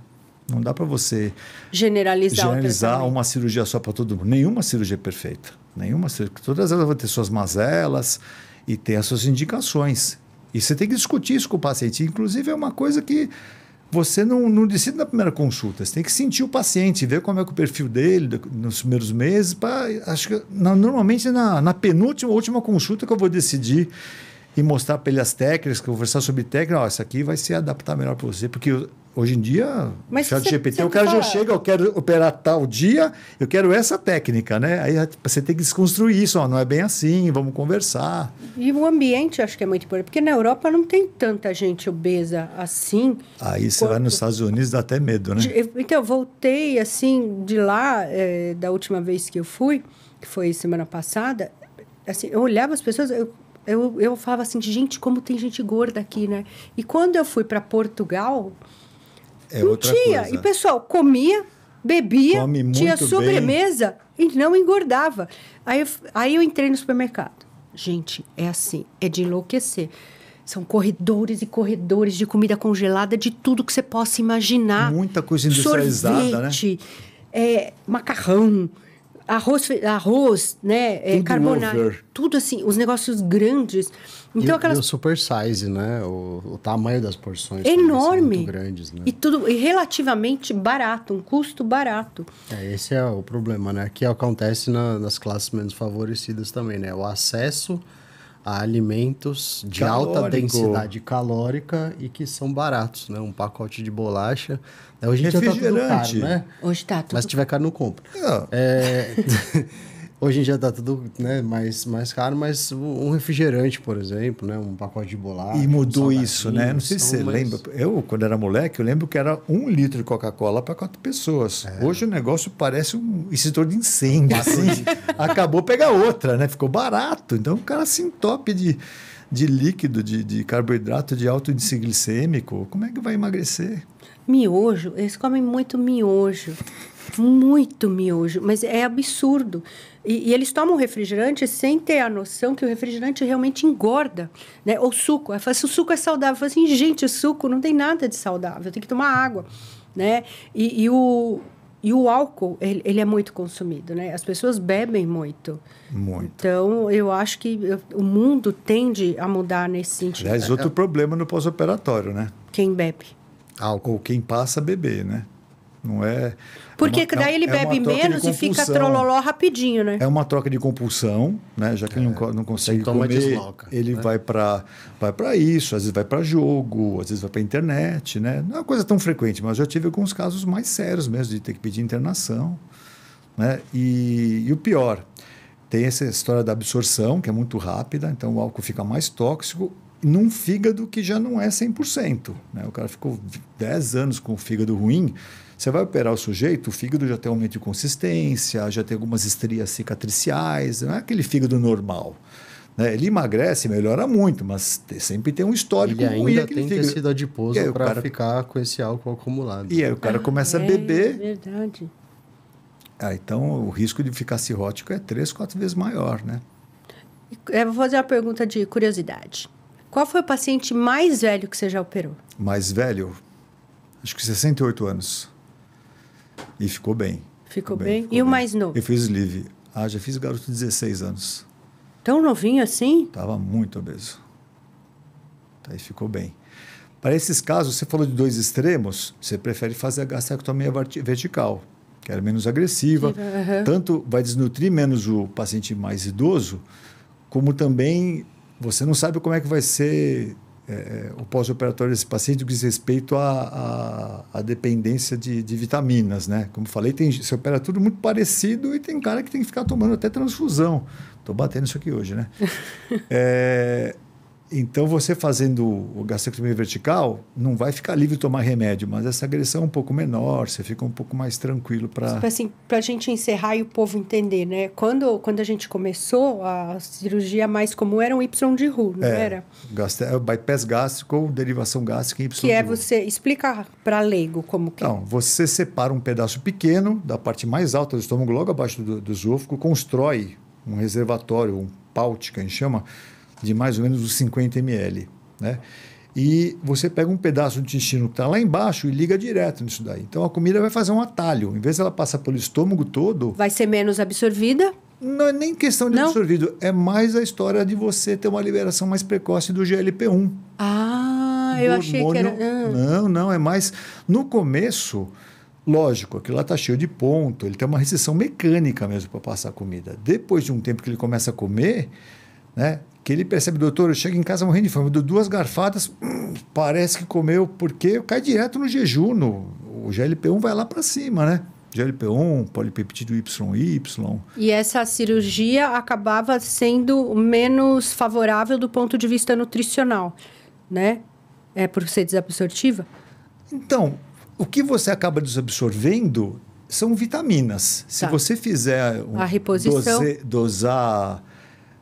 Não dá para você generalizar uma cirurgia só para todo mundo. Nenhuma cirurgia é perfeita. Todas elas vão ter suas mazelas e ter as suas indicações. E você tem que discutir isso com o paciente. Inclusive, é uma coisa que você não decide na primeira consulta. Você tem que sentir o paciente, ver como é que o perfil dele nos primeiros meses. Normalmente, na penúltima, última consulta que eu vou decidir e mostrar para ele as técnicas, conversar sobre técnica. Isso aqui vai se adaptar melhor para você, porque... Hoje em dia, o ChatGPT, o cara já chega, eu quero operar tal dia, eu quero essa técnica, né? Aí você tem que desconstruir isso, não é bem assim, vamos conversar. E o ambiente, acho que é muito importante, porque na Europa não tem tanta gente obesa assim. Aí você vai nos Estados Unidos, dá até medo, né? Então, eu voltei, assim, de lá, da última vez que eu fui, que foi semana passada, assim, eu olhava as pessoas... Eu falava assim, gente, como tem gente gorda aqui, né? E quando eu fui para Portugal... não tinha. Coisa. E o pessoal comia, bebia, tinha sobremesa e não engordava. Aí eu entrei no supermercado. Gente, é assim, é de enlouquecer. São corredores e corredores de comida congelada, de tudo que você possa imaginar. Muita coisa industrializada, sorvete, né? Macarrão, arroz, né? Carbonara. Tudo assim, os negócios grandes. Então, e o super size, né? O tamanho das porções enorme, muito grandes, né? E relativamente barato, um custo barato. Esse é o problema, né? Que acontece nas classes menos favorecidas também, né? O acesso a alimentos de alta densidade calórica e que são baratos, né? Um pacote de bolacha. Hoje em dia tá tudo caro, né? Hoje tá tudo... Mas se tiver caro, não compra. Hoje em dia tá tudo, né, mais caro, mas um refrigerante, por exemplo, né, um pacote de bolacha. E mudou isso, né? Não sei se você lembra. Eu, quando era moleque, eu lembro que era 1 litro de Coca-Cola para 4 pessoas. Hoje o negócio parece um extintor de incêndio. Assim, acabou pegar outra, né? Ficou barato. Então o cara se entope de líquido, de carboidrato de alto índice glicêmico. Como é que vai emagrecer? Miojo, eles comem muito miojo. Muito miojo, mas é absurdo. E eles tomam refrigerante sem ter a noção que o refrigerante realmente engorda, né? Ou suco. Eu falo, se o suco é saudável, eu falo assim, gente, o suco não tem nada de saudável, tem que tomar água, né? E o álcool, ele é muito consumido, né? As pessoas bebem muito. Muito. Então, eu acho que o mundo tende a mudar nesse sentido. Aliás, outro problema no pós-operatório, né? Quem bebe? álcool. Ou quem passa a beber, né? Não é... Porque daí ele bebe menos e fica trololó rapidinho, né? É uma troca de compulsão, né? Já que ele não consegue comer, desloca, ele vai para isso, às vezes vai para jogo, às vezes vai para internet, né? Não é uma coisa tão frequente, mas eu já tive alguns casos mais sérios mesmo, de ter que pedir internação, né? E o pior, tem essa história da absorção, que é muito rápida, então o álcool fica mais tóxico, num fígado que já não é 100%. Né? O cara ficou 10 anos com o fígado ruim, você vai operar o sujeito, o fígado já tem aumento de consistência, já tem algumas estrias cicatriciais, não é aquele fígado normal. Né? Ele emagrece, melhora muito, mas sempre tem um histórico ruim. Ele ainda tem tecido adiposo para ficar com esse álcool acumulado. E aí o cara começa a beber. É verdade. Então o risco de ficar cirrótico é 3, 4 vezes maior, né? Eu vou fazer uma pergunta de curiosidade. Qual foi o paciente mais velho que você já operou? Mais velho? Acho que 68 anos. E ficou bem. Ficou bem? E o mais novo? Eu fiz sleeve. Já fiz garoto de 16 anos. Tão novinho assim? Estava muito obeso. Aí ficou bem. Para esses casos, você falou de 2 extremos, você prefere fazer a gastrectomia vertical, que era menos agressiva. Tanto vai desnutrir menos o paciente mais idoso, como também você não sabe como é que vai ser o pós-operatório desse paciente com respeito à dependência de vitaminas, né? Como falei, você opera tudo muito parecido e tem cara que tem que ficar tomando até transfusão. Estou batendo isso aqui hoje, né? Então, você fazendo o gastrectomia vertical, não vai ficar livre de tomar remédio, mas essa agressão é um pouco menor, você fica um pouco mais tranquilo para... Assim, para a gente encerrar e o povo entender, né? Quando a gente começou, a cirurgia mais comum era um Y de Roux, não era? É bypass gástrico ou derivação gástrica em Y de Roux. Que é você... Explica para leigo como que é. Não, você separa um pedaço pequeno da parte mais alta do estômago, logo abaixo do esôfago, constrói um reservatório, um pouch, que a gente chama, de mais ou menos uns 50 ml, né? E você pega um pedaço do intestino que está lá embaixo e liga direto nisso daí. Então, a comida vai fazer um atalho. Em vez de ela passar pelo estômago todo... Vai ser menos absorvida? Não é nem questão de absorvido. É mais a história de você ter uma liberação mais precoce do GLP-1. Eu achei que era... Não. É mais... No começo... Lógico, aquilo lá está cheio de ponto. Ele tem uma restrição mecânica mesmo para passar a comida. Depois de um tempo que ele começa a comer... Né? Que ele percebe, doutor, eu chego em casa morrendo de fome, eu dou 2 garfadas, parece que comeu, porque cai direto no jejum, o GLP-1 vai lá para cima, né? GLP-1, polipeptídeo YY. E essa cirurgia acabava sendo menos favorável do ponto de vista nutricional, né? É por ser desabsortiva? Então, o que você acaba desabsorvendo são vitaminas. Se você fizer a reposição, dosar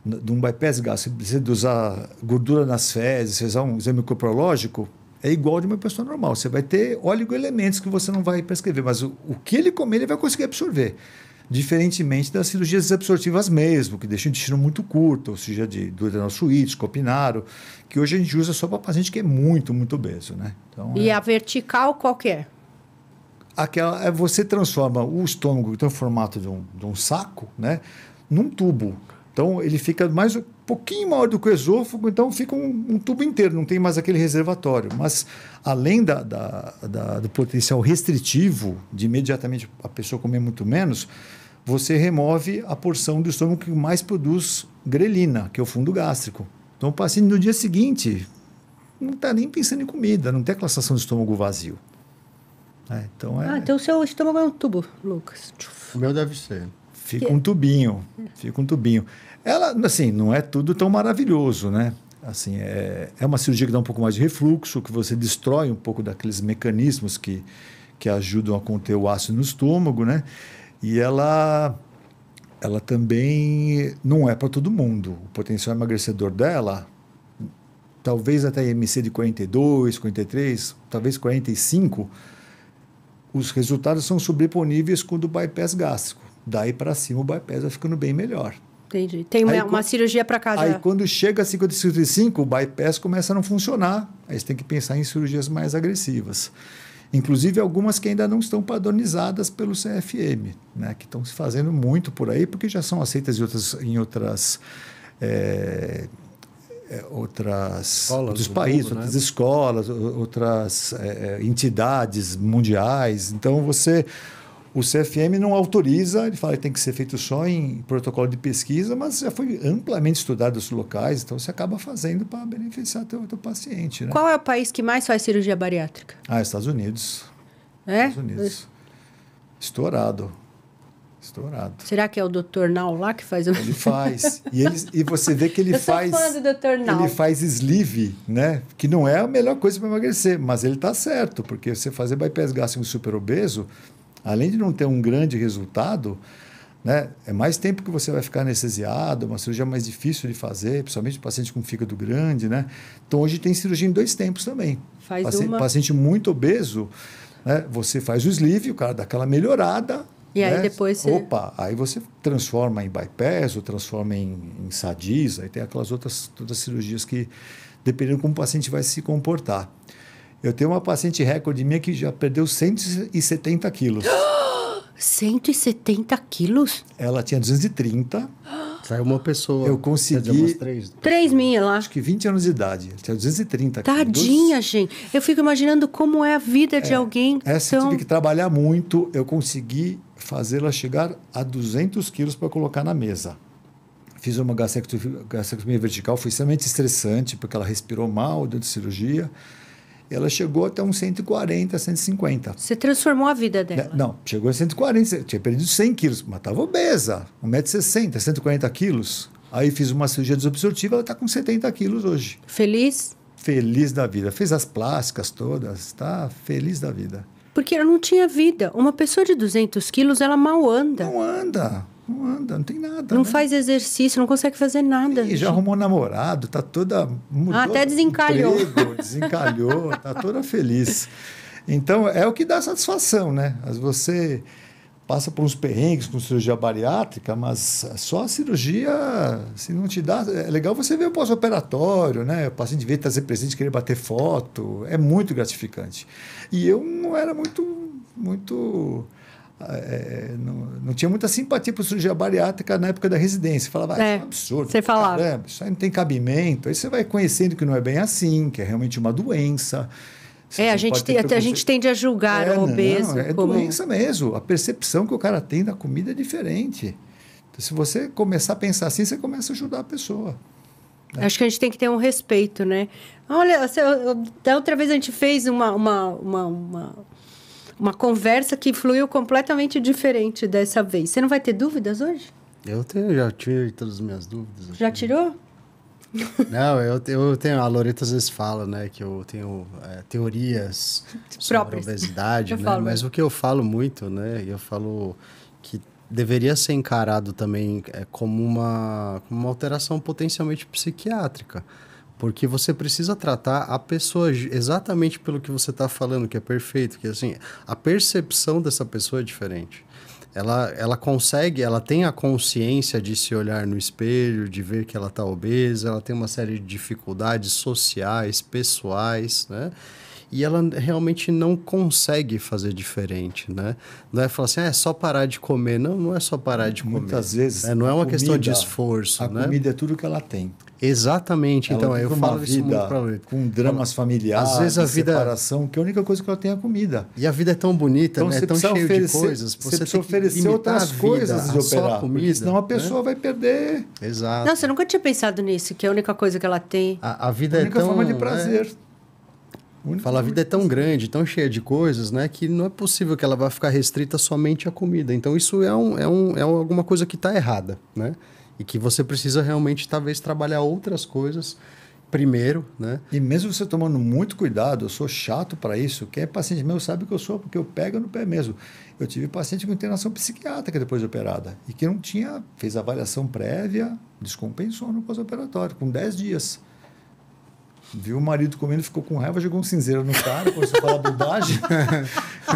de um bypass gástrico, você dosar gordura nas fezes, você usar um exame microbiológico, é igual de uma pessoa normal. Você vai ter oligoelementos que você não vai prescrever, mas o que ele comer, ele vai conseguir absorver. Diferentemente das cirurgias desabsortivas mesmo, que deixam o intestino muito curto, ou seja, do adenocsuíte, copinaro, que hoje a gente usa só para paciente que é muito, muito obeso, né? Então, e a vertical qual que é? Você transforma o estômago, que tem o formato de um saco, né, num tubo. Então, ele fica mais um pouquinho maior do que o esôfago, então fica um tubo inteiro, não tem mais aquele reservatório. Mas, além do potencial restritivo, de imediatamente a pessoa comer muito menos, você remove a porção do estômago que mais produz grelina, que é o fundo gástrico. Então, o paciente, no dia seguinte, não está nem pensando em comida, não tem aquela sensação de estômago vazio. Então o seu estômago é um tubo, Lucas. O meu deve ser. Fica um tubinho. Ela, assim, não é tudo tão maravilhoso, né? Assim, é uma cirurgia que dá um pouco mais de refluxo, que você destrói um pouco daqueles mecanismos que ajudam a conter o ácido no estômago, né? E ela também não é para todo mundo. O potencial emagrecedor dela, talvez até IMC de 42, 43, talvez 45, os resultados são sobreponíveis com o do bypass gástrico. Daí para cima o bypass vai ficando bem melhor. Entendi. Tem uma cirurgia para casa. Aí quando chega a 50 e 55, o bypass começa a não funcionar. Aí você tem que pensar em cirurgias mais agressivas. Inclusive algumas que ainda não estão padronizadas pelo CFM, né? Que estão se fazendo muito por aí, porque já são aceitas em outras outros países, mundo, outras né? escolas, outras entidades mundiais. Então, o CFM não autoriza, ele fala que tem que ser feito só em protocolo de pesquisa, mas já foi amplamente estudado os locais, então você acaba fazendo para beneficiar teu paciente. Né? Qual é o país que mais faz cirurgia bariátrica? Estados Unidos. É? Estados Unidos. Estourado. Será que é o Dr. Nau lá que faz? Ele faz. E você vê que ele faz... Eu sou fã do Dr. Nau. Ele faz sleeve, né? Que não é a melhor coisa para emagrecer, mas ele está certo, porque você fazer bypass gástrico em super obeso, além de não ter um grande resultado, né? É mais tempo que você vai ficar anestesiado, uma cirurgia mais difícil de fazer, principalmente paciente com fígado grande, né? Então, hoje tem cirurgia em 2 tempos também. Paciente muito obeso, né? Você faz o sleeve, o cara dá aquela melhorada. E aí depois você... aí você transforma em bypass ou transforma em SADIs, aí tem aquelas todas cirurgias que, dependendo de como o paciente vai se comportar. Eu tenho uma paciente recorde minha que já perdeu 170 quilos. 170 quilos? Ela tinha 230. Saiu uma pessoa. Eu consegui... Três minhas lá. Acho que 20 anos de idade. Ela tinha 230 Tadinha, gente. Eu fico imaginando como é a vida de alguém. Essa eu tive que trabalhar muito. Eu consegui fazê-la chegar a 200 quilos para colocar na mesa. Fiz uma gastrectomia vertical. Foi extremamente estressante, porque ela respirou mal dentro de cirurgia. Ela chegou até uns 140, 150. Você transformou a vida dela? Não, chegou a 140, tinha perdido 100 quilos, mas estava obesa, 1,60 m, 140 quilos. Aí fiz uma cirurgia desobstrutiva, ela está com 70 quilos hoje. Feliz? Feliz da vida. Fez as plásticas todas, está feliz da vida. Porque ela não tinha vida. Uma pessoa de 200 quilos, ela mal anda. Não anda, não tem nada. Não faz exercício, não consegue fazer nada. E já arrumou namorado, tá toda... até desencalhou. Desencalhou, tá toda feliz. Então, é o que dá satisfação, né? Você passa por uns perrengues com cirurgia bariátrica, mas só a cirurgia, se não te dá... É legal você ver o pós-operatório, né? O paciente ver trazer presente, querer bater foto. É muito gratificante. E eu não era não tinha muita simpatia por cirurgia bariátrica na época da residência. Falava, isso é um absurdo. Você falava. Caramba, isso aí não tem cabimento. Aí você vai conhecendo que não é bem assim, que é realmente uma doença. A gente tende a julgar o obeso. É doença mesmo. A percepção que o cara tem da comida é diferente. Então, se você começar a pensar assim, você começa a ajudar a pessoa. Acho que a gente tem que ter um respeito, né? Olha, da outra vez a gente fez uma conversa que fluiu completamente diferente dessa vez. Você não vai ter dúvidas hoje? Já tirei todas as minhas dúvidas. Já tirou? Não, eu tenho... A Loreta às vezes fala, né? Que eu tenho teorias sobre obesidade, né? Mas o que eu falo muito, né? Eu falo que deveria ser encarado também como uma alteração potencialmente psiquiátrica. Porque você precisa tratar a pessoa exatamente pelo que você está falando, que é perfeito. Que assim, a percepção dessa pessoa é diferente. Ela consegue, ela tem a consciência de se olhar no espelho, de ver que ela está obesa, ela tem uma série de dificuldades sociais, pessoais, né? E ela realmente não consegue fazer diferente, né? Não é falar assim, é só parar de comer. Não é só parar de comer. Muitas vezes. Não é uma questão de esforço, a né? comida é tudo que ela tem. Exatamente. Ela então, eu falo isso muito pra ela. Com dramas familiares, às vezes a vida... separação, que a única coisa que ela tem é a comida. E a vida é tão bonita, então, né? É tão cheio de coisas. Você precisa oferecer outras coisas de operar, porque senão a pessoa vai perder. Exato. Não, você nunca tinha pensado nisso, que é a única coisa que ela tem. A vida é tão... A única forma de prazer. A vida é tão grande, tão cheia de coisas, né? Que não é possível que ela vá ficar restrita somente à comida. Então, isso é alguma coisa que está errada, né? E que você precisa realmente, talvez, trabalhar outras coisas primeiro, né? E mesmo você tomando muito cuidado, eu sou chato para isso. Quem é paciente meu sabe que eu sou, porque eu pego no pé mesmo. Eu tive paciente com internação psiquiátrica depois de operada e que não tinha, fez avaliação prévia, descompensou no pós-operatório, com 10 dias. Viu o marido comendo, ficou com raiva, jogou um cinzeiro no cara, começou a falar bobagem.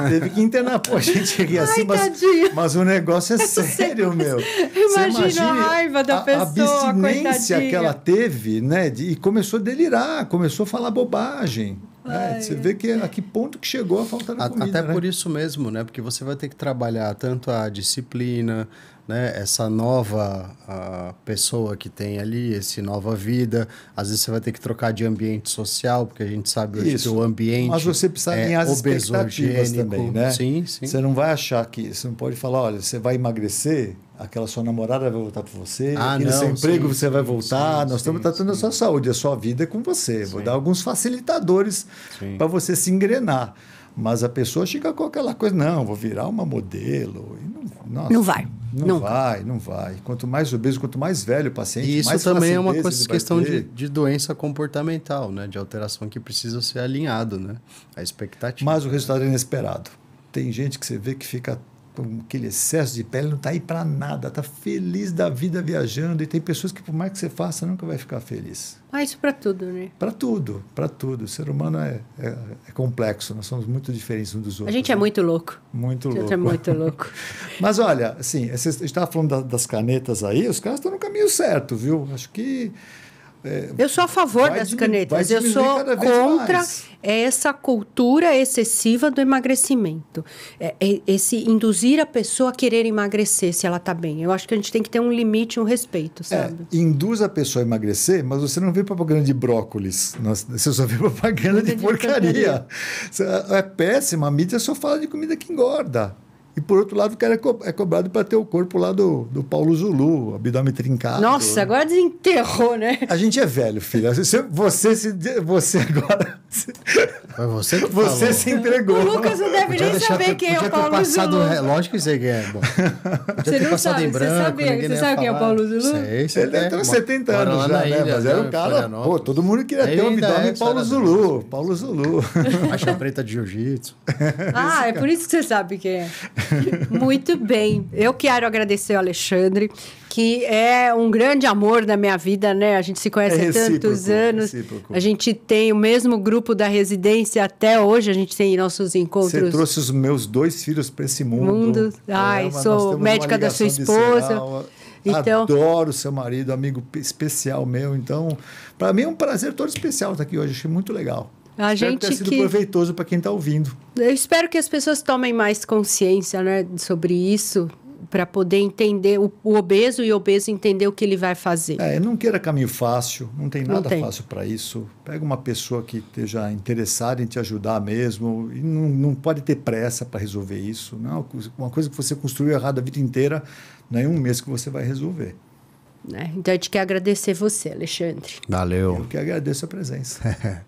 Teve que internar. Pô, a gente ri assim, mas o negócio é sério, meu. Imagina a raiva da pessoa, a abstinência coitadinha. que ela teve, né? E começou a delirar, começou a falar bobagem. Você vê que a que ponto que chegou a falta da comida, até por isso mesmo, né? Porque você vai ter que trabalhar tanto a disciplina, né? Essa nova pessoa que tem ali, essa nova vida. Às vezes você vai ter que trocar de ambiente social, porque a gente sabe hoje que o ambiente mas você precisa alinhar as expectativas também, né? Sim. Você não vai achar que... Você não pode falar, olha, você vai emagrecer, aquela sua namorada vai voltar para você, aquele seu emprego você vai voltar, nós estamos tratando a sua saúde, a sua vida é com você. Vou dar alguns facilitadores para você se engrenar. Mas a pessoa chega com aquela coisa, não, vou virar uma modelo. E não vai. Não vai. Quanto mais obeso, quanto mais velho o paciente, e isso mais também é uma questão de doença comportamental, né? De alteração que precisa ser alinhado, né? A expectativa. Mas o resultado é inesperado. Tem gente que você vê que fica com aquele excesso de pele, não está aí para nada, está feliz da vida viajando, e tem pessoas que por mais que você faça, nunca vai ficar feliz. Isso para tudo, né? Para tudo. O ser humano é complexo, nós somos muito diferentes uns dos outros. A gente é muito louco. Muito louco. A gente é muito louco. Mas olha, assim, a gente estava falando das canetas aí, os caras estão no caminho certo, viu? Acho que... eu sou a favor das canetas, eu sou contra essa cultura excessiva do emagrecimento. Esse induzir a pessoa a querer emagrecer se ela está bem. Eu acho que a gente tem que ter um limite, um respeito, sabe? Induz a pessoa a emagrecer, mas você não vê propaganda de brócolis, você só vê propaganda de porcaria. É péssima, a mídia só fala de comida que engorda. E, por outro lado, o cara é cobrado para ter o corpo lá do Paulo Zulu, abdômen trincado. Nossa, agora desenterrou, né? A gente é velho, filha. Você agora... Foi você que você falou. Se entregou. O Lucas não deve nem saber quem é o Paulo Zulu. Lógico que você quer. Você não sabe, em branco, você sabe quem é o Paulo Zulu? Sei, ele deve ter uns 70 anos já, né? Mas era um cara... Pô, todo mundo queria ter um abdômen Paulo Zulu. Paulo Zulu. Faixa preta de jiu-jitsu. É por isso que você sabe quem é. Muito bem. Eu quero agradecer ao Alexandre, que é um grande amor da minha vida, né? A gente se conhece há tantos anos. A gente tem o mesmo grupo da residência até hoje. A gente tem nossos encontros. Você trouxe os meus 2 filhos para esse mundo. Sou médica da sua esposa. Então, adoro seu marido, amigo especial meu. Então, para mim é um prazer todo especial estar aqui hoje. Achei muito legal. Espero que tenha sido proveitoso para quem está ouvindo. Eu espero que as pessoas tomem mais consciência, né, sobre isso, para poder entender o obeso e o obeso entender o que ele vai fazer. Não queira caminho fácil, não tem nada fácil para isso. Pega uma pessoa que esteja interessada em te ajudar mesmo, e não pode ter pressa para resolver isso. Não, uma coisa que você construiu errado a vida inteira, não é em um mês que você vai resolver. Então, a gente quer agradecer você, Alexandre. Valeu. Eu que agradeço a presença.